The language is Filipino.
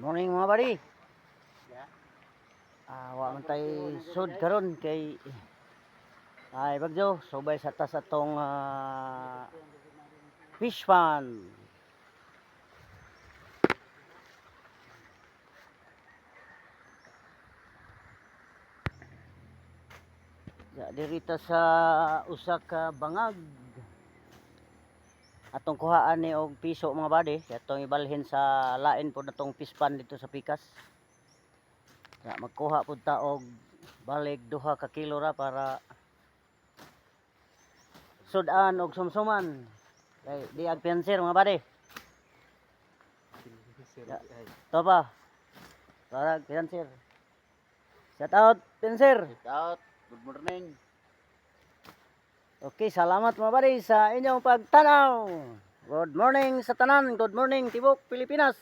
Morning mga bari. Ya. Wa man tay sud karon kay ay bagyo subay sa tas atong fish pond. Ya dirita sa usa ka bangag. Atong kuhaan ni og piso mga badi, atong ibalhin sa lain pod natong fish pond dito sa Pikas. Ya magkuha pud ta og balig 2 ka kilo ra para sudan og sumsuman. Kay di ag penser mga badi. To pa. Para penser. Shout out penser. Shout out. Good morning. Okay, salamat mga badi sa inyong pagtanaw. Good morning sa tanan. Good morning Tibok, Pilipinas.